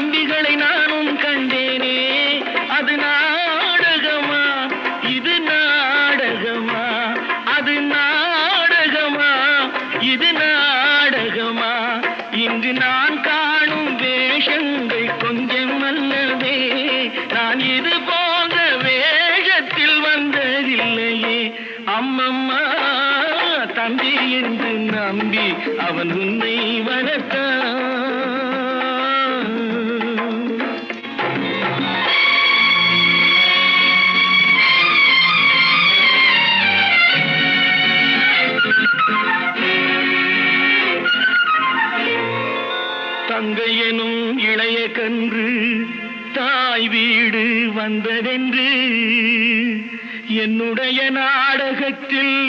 தம்பிகளை நானும் கண்டேனே. அது நாடகமா, இது நாடகமா, அது நாடகமா, இது நாடகமா. இங்கு நான் காணும் வேஷங்கள் கொஞ்சம் அல்லவே. நான் இது போன்ற வேஷத்தில் வந்ததில்லையே. அம்மம்மா, தம்பி என்று நம்பி அவன் உன்னை வளர்த்தான். தங்கை எனும் இளைய கன்று தாய் வீடு வந்ததென்று என்னுடைய நாடகத்தில்